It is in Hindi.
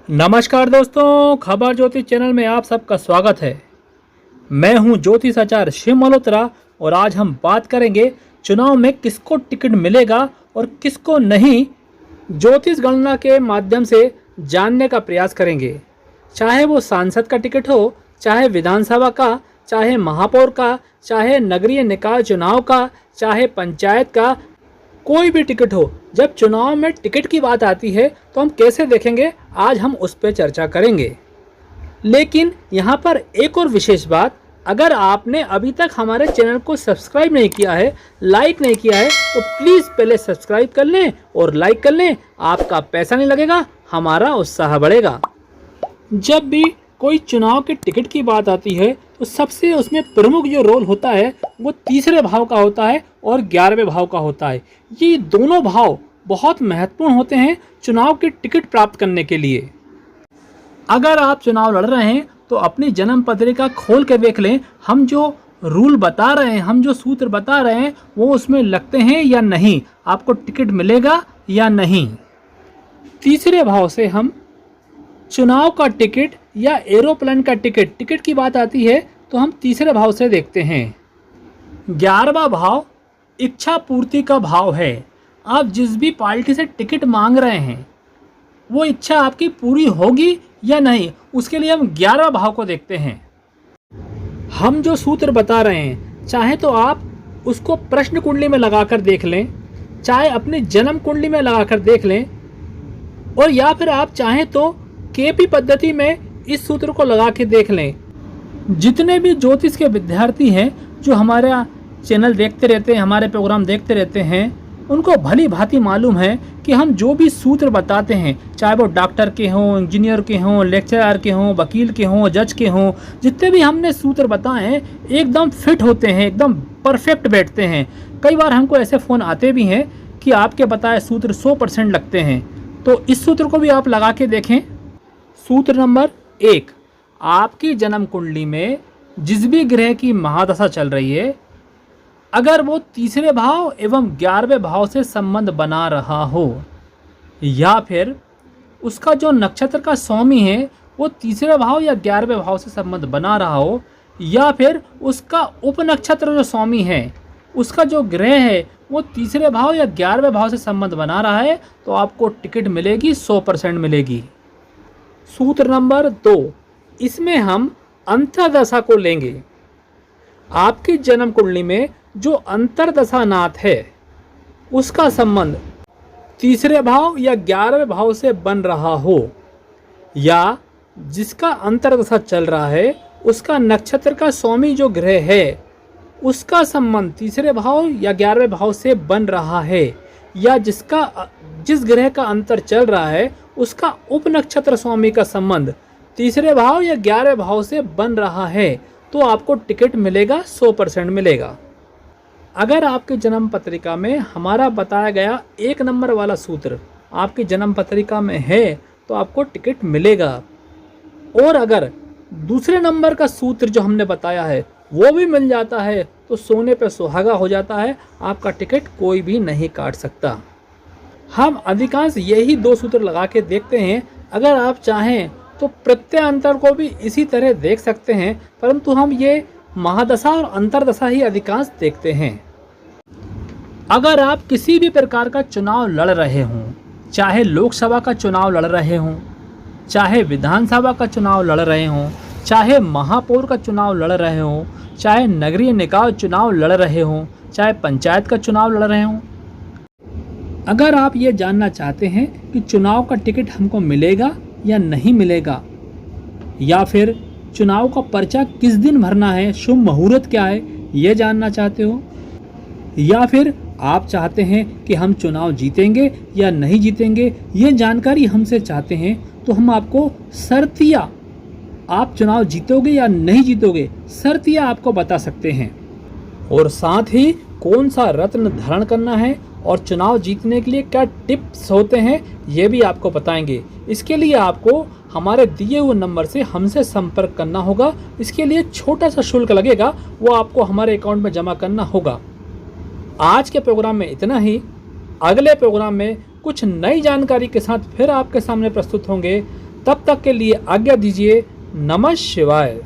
नमस्कार दोस्तों, खबर ज्योतिष चैनल में आप सबका स्वागत है। मैं हूं ज्योतिष आचार्य शिव मल्होत्रा और आज हम बात करेंगे चुनाव में किसको टिकट मिलेगा और किसको नहीं। ज्योतिष गणना के माध्यम से जानने का प्रयास करेंगे। चाहे वो सांसद का टिकट हो, चाहे विधानसभा का, चाहे महापौर का, चाहे नगरीय निकाय चुनाव का, चाहे पंचायत का, कोई भी टिकट हो। जब चुनाव में टिकट की बात आती है तो हम कैसे देखेंगे, आज हम उस पर चर्चा करेंगे। लेकिन यहाँ पर एक और विशेष बात, अगर आपने अभी तक हमारे चैनल को सब्सक्राइब नहीं किया है, लाइक नहीं किया है, तो प्लीज़ पहले सब्सक्राइब कर लें और लाइक कर लें। आपका पैसा नहीं लगेगा, हमारा उत्साह बढ़ेगा। जब भी कोई चुनाव के टिकट की बात आती है तो सबसे उसमें प्रमुख जो रोल होता है वो तीसरे भाव का होता है और 11वें भाव का होता है। ये दोनों भाव बहुत महत्वपूर्ण होते हैं चुनाव की टिकट प्राप्त करने के लिए। अगर आप चुनाव लड़ रहे हैं तो अपनी जन्म पत्रिका खोल के देख लें, हम जो रूल बता रहे हैं, हम जो सूत्र बता रहे हैं वो उसमें लगते हैं या नहीं, आपको टिकट मिलेगा या नहीं। तीसरे भाव से हम चुनाव का टिकट या एरोप्लेन का टिकट की बात आती है तो हम तीसरे भाव से देखते हैं। 11वां भाव इच्छा पूर्ति का भाव है। आप जिस भी पार्टी से टिकट मांग रहे हैं वो इच्छा आपकी पूरी होगी या नहीं, उसके लिए हम 11वां भाव को देखते हैं। हम जो सूत्र बता रहे हैं, चाहे तो आप उसको प्रश्न कुंडली में लगाकर देख लें, चाहे अपनी जन्म कुंडली में लगाकर देख लें, और या फिर आप चाहें तो केपी पद्धति में इस सूत्र को लगा के देख लें। जितने भी ज्योतिष के विद्यार्थी हैं जो हमारा चैनल देखते रहते हैं, हमारे प्रोग्राम देखते रहते हैं, उनको भली भांति मालूम है कि हम जो भी सूत्र बताते हैं, चाहे वो डॉक्टर के हों, इंजीनियर के हों, लेक्चरर के हों, वकील के हों, जज के हों, जितने भी हमने सूत्र बताए हैं एकदम फिट होते हैं, एकदम परफेक्ट बैठते हैं। कई बार हमको ऐसे फ़ोन आते भी हैं कि आपके बताए सूत्र 100% लगते हैं। तो इस सूत्र को भी आप लगा के देखें। सूत्र नंबर 1, आपकी जन्म कुंडली में जिस भी ग्रह की महादशा चल रही है, अगर वो तीसरे भाव एवं 11वें भाव से संबंध बना रहा हो, या फिर उसका जो नक्षत्र का स्वामी है वो तीसरे भाव या 11वें भाव से संबंध बना रहा हो, या फिर उसका उपनक्षत्र जो स्वामी है उसका जो ग्रह है वो तीसरे भाव या 11वें भाव से संबंध बना रहा है, तो आपको टिकट मिलेगी, 100% मिलेगी। सूत्र नंबर 2, इसमें हम अंतरदशा को लेंगे। आपकी जन्म कुंडली में जो अंतरदशा नाथ है उसका संबंध तीसरे भाव या 11वें भाव से बन रहा हो, या जिसका अंतरदशा चल रहा है उसका नक्षत्र का स्वामी जो ग्रह है उसका संबंध तीसरे भाव या 11वें भाव से बन रहा है, या जिस ग्रह का अंतर चल रहा है उसका उपनक्षत्र स्वामी का संबंध तीसरे भाव या 11वें भाव से बन रहा है, तो आपको टिकट मिलेगा, 100% मिलेगा। अगर आपकी जन्म पत्रिका में हमारा बताया गया 1 नंबर वाला सूत्र आपकी जन्म पत्रिका में है तो आपको टिकट मिलेगा, और अगर दूसरे नंबर का सूत्र जो हमने बताया है वो भी मिल जाता है तो सोने पे सुहागा हो जाता है, आपका टिकट कोई भी नहीं काट सकता। हम अधिकांश यही 2 सूत्र लगा के देखते हैं। अगर आप चाहें तो प्रत्यय अंतर को भी इसी तरह देख सकते हैं, परंतु हम ये महादशा और अंतरदशा ही अधिकांश देखते हैं। अगर आप किसी भी प्रकार का चुनाव लड़ रहे हों, चाहे लोकसभा का चुनाव लड़ रहे हों, चाहे विधानसभा का चुनाव लड़ रहे हों, चाहे महापौर का चुनाव लड़ रहे हों, चाहे नगरीय निकाय चुनाव लड़ रहे हों, चाहे पंचायत का चुनाव लड़ रहे हों, अगर आप ये जानना चाहते हैं कि चुनाव का टिकट हमको मिलेगा या नहीं मिलेगा, या फिर चुनाव का पर्चा किस दिन भरना है, शुभ मुहूर्त क्या है, ये जानना चाहते हो, या फिर आप चाहते हैं कि हम चुनाव जीतेंगे या नहीं जीतेंगे, ये जानकारी हमसे चाहते हैं, तो हम आपको शर्तिया, आप चुनाव जीतोगे या नहीं जीतोगे, शर्तिया आपको बता सकते हैं। और साथ ही कौन सा रत्न धारण करना है और चुनाव जीतने के लिए क्या टिप्स होते हैं ये भी आपको बताएंगे। इसके लिए आपको हमारे दिए हुए नंबर से हमसे संपर्क करना होगा। इसके लिए छोटा सा शुल्क लगेगा, वो आपको हमारे अकाउंट में जमा करना होगा। आज के प्रोग्राम में इतना ही। अगले प्रोग्राम में कुछ नई जानकारी के साथ फिर आपके सामने प्रस्तुत होंगे। तब तक के लिए आज्ञा दीजिए। नमः शिवाय।